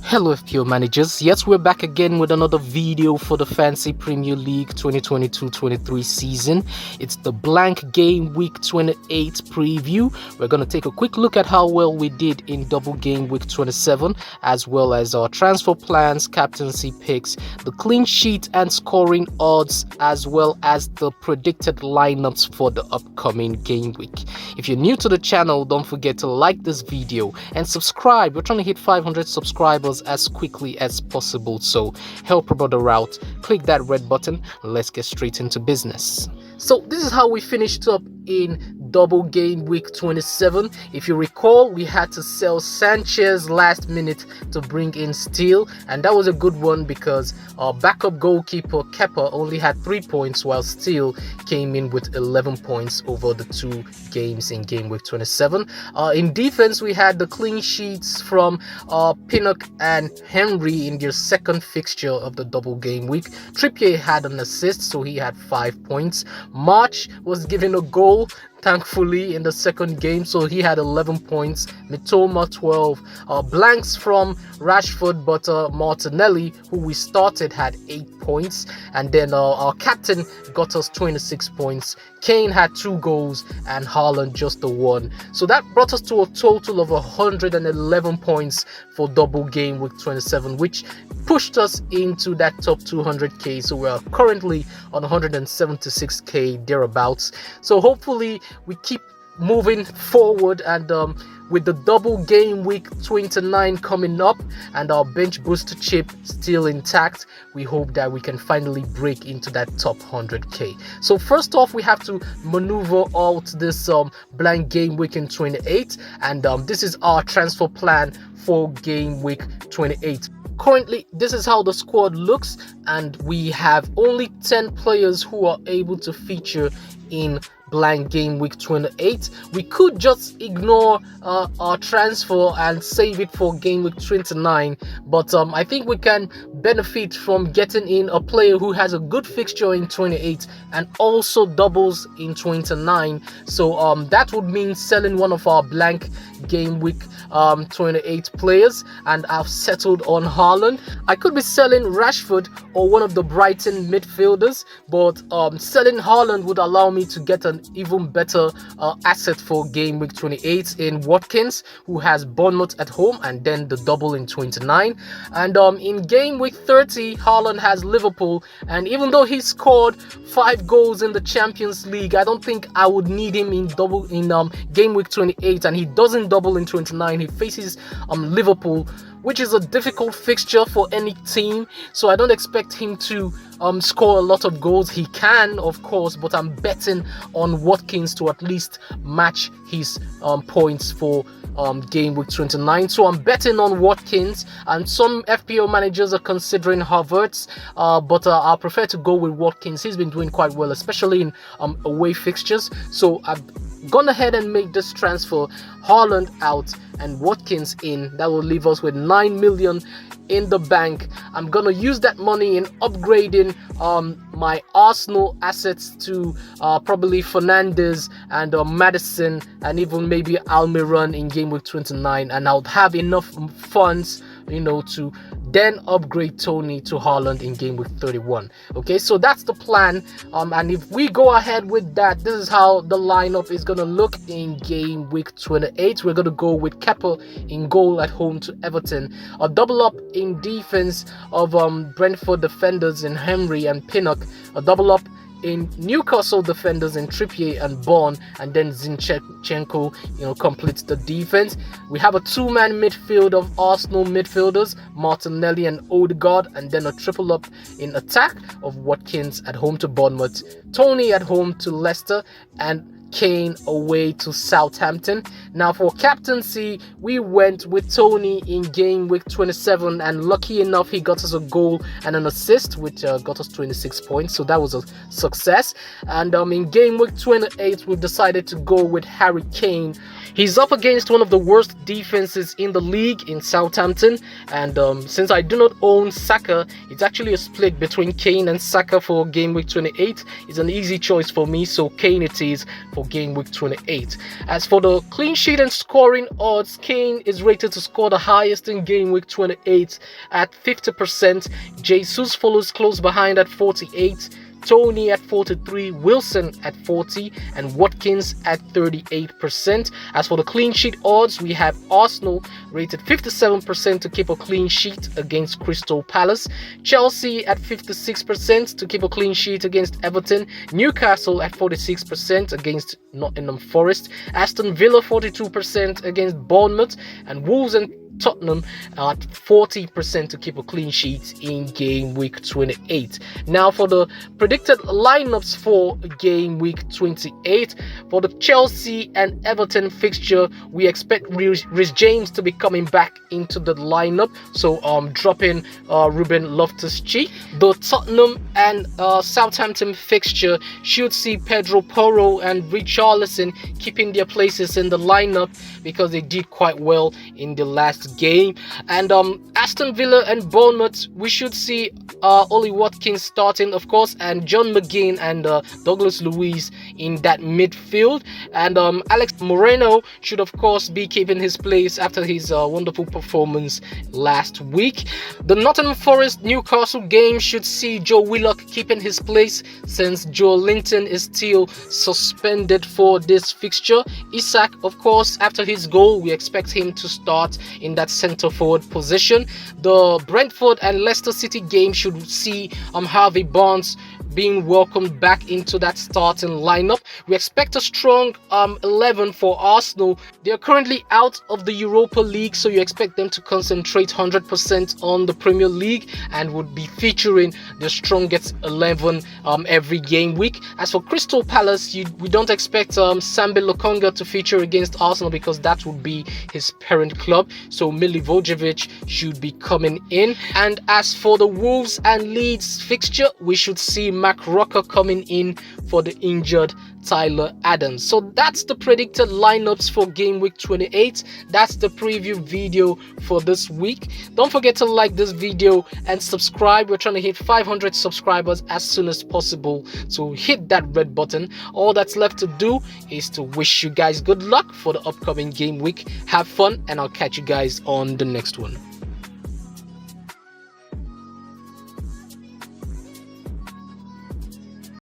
Hello FPL managers, yes, we're back again with another video for the Fantasy Premier League 2022-23 season. It's the blank game week 28 preview. We're going to take a quick look at how well we did in double game week 27, as well as our transfer plans, captaincy picks, the clean sheet and scoring odds, as well as the predicted lineups for the upcoming game week. If you're new to the channel, don't forget to like this video and subscribe. We're trying to hit 500 subscribers as quickly as possible, so help a brother out. Click that red button. Let's get straight into business. So this is how we finished up in double game week 27. If you recall, we had to sell Sanchez last minute to bring in Steele, and that was a good one because our backup goalkeeper Kepa only had 3 points, while Steele came in with 11 points over the 2 games in game week 27. In defense, we had the clean sheets from Pinnock and Henry in their second fixture of the double game week. Trippier had an assist, so he had 5 points. March was given a goal, thankfully, in the second game, so he had 11 points. Mitoma 12. Blanks from Rashford, but Martinelli, who we started, had 8 points, and then our captain got us 26 points. Kane had 2 goals and Haaland just the 1. So that brought us to a total of 111 points for double game week 27, which pushed us into that top 200k. So we are currently on 176k thereabouts. So hopefully we keep moving forward, and with the double game week 29 coming up and our bench booster chip still intact, we hope that we can finally break into that top 100k. So first off, we have to maneuver out this blank game week in 28, and this is our transfer plan for game week 28. Currently, this is how the squad looks, and we have only 10 players who are able to feature in blank game week 28. We could just ignore our transfer and save it for game week 29, but I think we can benefit from getting in a player who has a good fixture in 28 and also doubles in 29. So that would mean selling one of our blank game week 28 players, and I've settled on Haaland. I could be selling Rashford or one of the Brighton midfielders, but selling Haaland would allow me to get an even better asset for game week 28 in Watkins, who has Bournemouth at home and then the double in 29. And in game week 30, Haaland has Liverpool, and even though he scored 5 goals in the Champions League, I don't think I would need him in game week 28, and he doesn't double in 29. He faces Liverpool, which is a difficult fixture for any team, so I don't expect him to score a lot of goals. He can, of course, but I'm betting on Watkins to at least match his points for game week 29. So I'm betting on Watkins, and some FPL managers are considering Havertz, but I prefer to go with Watkins. He's been doing quite well, especially in away fixtures. So I've gone ahead and made this transfer. Haaland out and Watkins in. That will leave us with 9 million in the bank. I'm gonna use that money in upgrading my Arsenal assets to probably Fernandes and Madison, and even maybe Almiron in game week 29, and I'll have enough funds, to then upgrade Tony to Haaland in game week 31. Okay, so that's the plan, and if we go ahead with that, this is how the lineup is gonna look in game week 28. We're gonna go with Kepa in goal at home to Everton, a double up in defense of Brentford defenders in Henry and Pinnock, a double up in Newcastle defenders in Trippier and Bourne, and then Zinchenko completes the defense. We have a 2-man midfield of Arsenal midfielders, Martinelli and Odegaard, and then a triple up in attack of Watkins at home to Bournemouth, Tony at home to Leicester, and Kane away to Southampton. Now for captaincy, we went with Tony in game week 27, and lucky enough he got us a goal and an assist, which got us 26 points, so that was a success. And in game week 28, we decided to go with Harry Kane He's up against one of the worst defenses in the league in Southampton, and since I do not own Saka, it's actually a split between Kane and Saka for game week 28. It's an easy choice for me, so Kane it is for game week 28. As for the clean sheet and scoring odds, Kane is rated to score the highest in game week 28 at 50%. Jesus follows close behind at 48%. Tony at 43%, Wilson at 40%, and Watkins at 38%. As for the clean sheet odds, we have Arsenal rated 57% to keep a clean sheet against Crystal Palace, Chelsea at 56% to keep a clean sheet against Everton, Newcastle at 46% against Nottingham Forest, Aston Villa 42% against Bournemouth, and Wolves and Tottenham at 40% to keep a clean sheet in game week 28. Now for the predicted lineups for game week 28, for the Chelsea and Everton fixture, we expect Reece James to be coming back into the lineup, so dropping Ruben Loftus-Cheek. The Tottenham and Southampton fixture should see Pedro Porro and Richarlison keeping their places in the lineup because they did quite well in the last game. And Aston Villa and Bournemouth, we should see Oli Watkins starting, of course, and John McGinn and Douglas Luiz in that midfield. And Alex Moreno should, of course, be keeping his place after his wonderful performance last week. The Nottingham Forest Newcastle game should see Joe Willock keeping his place since Joe Linton is still suspended for this fixture. Isak, of course, after his goal, we expect him to start in that centre forward position. The Brentford and Leicester City game should see Harvey Barnes being welcomed back into that starting lineup. We expect a strong 11 for Arsenal. They are currently out of the Europa League, so you expect them to concentrate 100% on the Premier League and would be featuring the strongest 11 every game week. As for Crystal Palace, we don't expect Sambi Lokonga to feature against Arsenal because that would be his parent club, so Milivojevic should be coming in. And as for the Wolves and Leeds fixture, we should see Mac Rocker coming in for the injured Tyler Adams. So that's the predicted lineups for game week 28. That's the preview video for this week. Don't forget to like this video and subscribe. We're trying to hit 500 subscribers as soon as possible, so hit that red button. All that's left to do is to wish you guys good luck for the upcoming game week. Have fun, and I'll catch you guys on the next one.